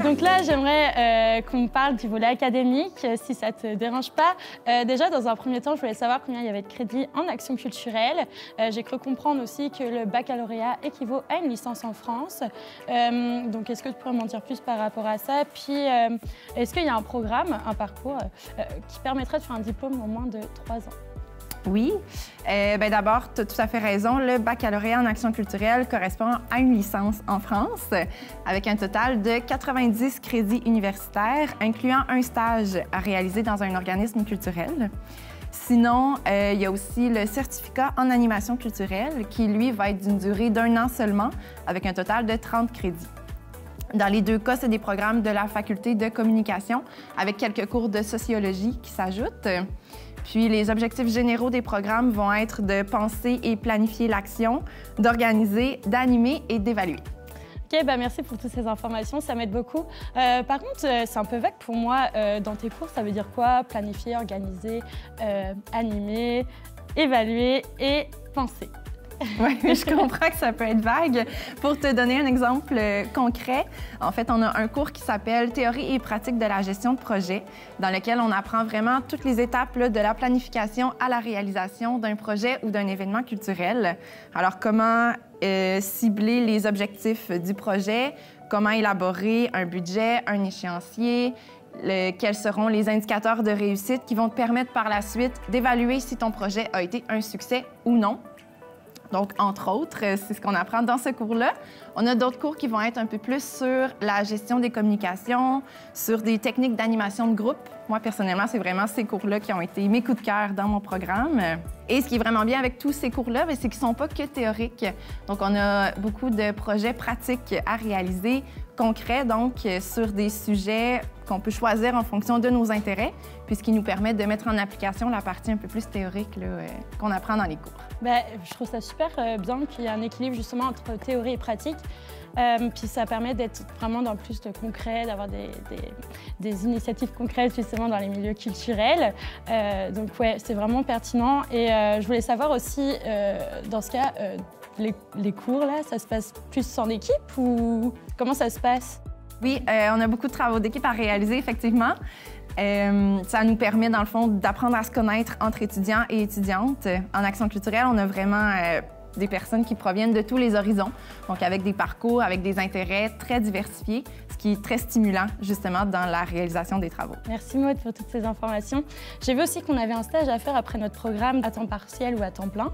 Donc là, j'aimerais qu'on me parle du volet académique, si ça ne te dérange pas. Déjà, dans un premier temps, je voulais savoir combien il y avait de crédits en action culturelle. J'ai cru comprendre aussi que le baccalauréat équivaut à une licence en France. Donc, est-ce que tu pourrais m'en dire plus par rapport à ça? Puis, est-ce qu'il y a un programme, un parcours, qui permettrait de faire un diplôme en moins de 3 ans? Oui. D'abord, tu as tout à fait raison. Le baccalauréat en action culturelle correspond à une licence en France avec un total de 90 crédits universitaires, incluant un stage à réaliser dans un organisme culturel. Sinon, il y a aussi le certificat en animation culturelle qui, lui, va être d'une durée d'1 an seulement, avec un total de 30 crédits. Dans les deux cas, c'est des programmes de la faculté de communication avec quelques cours de sociologie qui s'ajoutent. Puis les objectifs généraux des programmes vont être de penser et planifier l'action, d'organiser, d'animer et d'évaluer. OK, merci pour toutes ces informations, ça m'aide beaucoup. Par contre, c'est un peu vague pour moi. Dans tes cours, ça veut dire quoi? Planifier, organiser, animer, évaluer et penser. Oui, je comprends que ça peut être vague. Pour te donner un exemple concret, en fait, on a un cours qui s'appelle « Théorie et pratique de la gestion de projet », dans lequel on apprend vraiment toutes les étapes là, de la planification à la réalisation d'un projet ou d'un événement culturel. Alors, comment cibler les objectifs du projet, comment élaborer un budget, un échéancier, quels seront les indicateurs de réussite qui vont te permettre par la suite d'évaluer si ton projet a été un succès ou non. Donc, entre autres, c'est ce qu'on apprend dans ce cours-là. On a d'autres cours qui vont être un peu plus sur la gestion des communications, sur des techniques d'animation de groupe. Moi, personnellement, c'est vraiment ces cours-là qui ont été mes coups de cœur dans mon programme. Et ce qui est vraiment bien avec tous ces cours-là, c'est qu'ils ne sont pas que théoriques. Donc, on a beaucoup de projets pratiques à réaliser, concrets, donc, sur des sujets qu'on peut choisir en fonction de nos intérêts, puis ce qui nous permet de mettre en application la partie un peu plus théorique qu'on apprend dans les cours. Je trouve ça super bien qu'il y ait un équilibre justement entre théorie et pratique. Puis ça permet d'être vraiment dans plus de concret, d'avoir des initiatives concrètes justement dans les milieux culturels. Donc ouais, c'est vraiment pertinent. Et je voulais savoir aussi, dans ce cas, les cours, là, ça se passe plus en équipe ou comment ça se passe? Oui, on a beaucoup de travaux d'équipe à réaliser, effectivement. Ça nous permet, dans le fond, d'apprendre à se connaître entre étudiants et étudiantes. En action culturelle, on a vraiment des personnes qui proviennent de tous les horizons, donc avec des parcours, avec des intérêts très diversifiés, ce qui est très stimulant, justement, dans la réalisation des travaux. Merci, Maud, pour toutes ces informations. J'ai vu aussi qu'on avait un stage à faire après notre programme à temps partiel ou à temps plein.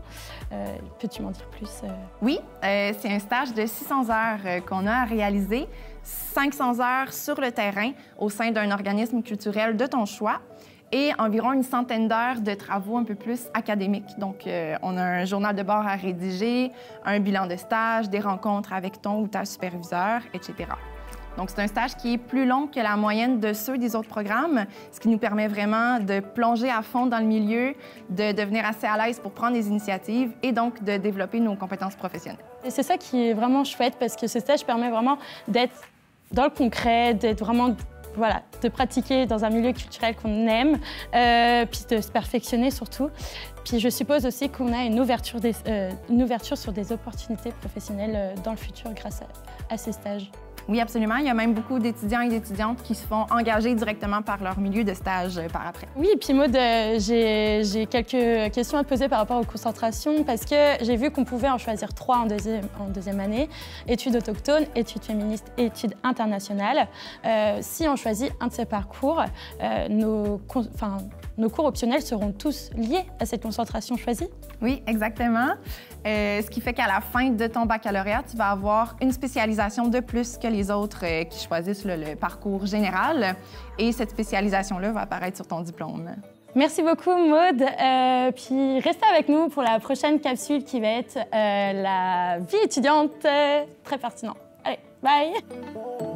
Peux-tu m'en dire plus? Oui, c'est un stage de 600 heures qu'on a à réaliser, 500 heures sur le terrain au sein d'un organisme culturel de ton choix et environ une centaine d'heures de travaux un peu plus académiques. Donc, on a un journal de bord à rédiger, un bilan de stage, des rencontres avec ton ou ta superviseur, etc. Donc, c'est un stage qui est plus long que la moyenne de ceux des autres programmes, ce qui nous permet vraiment de plonger à fond dans le milieu, de devenir assez à l'aise pour prendre des initiatives et donc de développer nos compétences professionnelles. Et c'est ça qui est vraiment chouette parce que ce stage permet vraiment d'être dans le concret, d'être vraiment, voilà, de pratiquer dans un milieu culturel qu'on aime, puis de se perfectionner surtout. Puis je suppose aussi qu'on a une ouverture sur des opportunités professionnelles dans le futur grâce à ces stages. Oui, absolument. Il y a même beaucoup d'étudiants et d'étudiantes qui se font engager directement par leur milieu de stage par après. Oui, et puis Maud, j'ai quelques questions à te poser par rapport aux concentrations parce que j'ai vu qu'on pouvait en choisir 3 en deuxième année. Études autochtones, études féministes et études internationales. Si on choisit un de ces parcours, nos cours optionnels seront tous liés à cette concentration choisie? Oui, exactement. Ce qui fait qu'à la fin de ton baccalauréat, tu vas avoir une spécialisation de plus que les autres qui choisissent le parcours général. Et cette spécialisation-là va apparaître sur ton diplôme. Merci beaucoup, Maud. Puis restez avec nous pour la prochaine capsule qui va être la vie étudiante. Très pertinent. Allez, bye!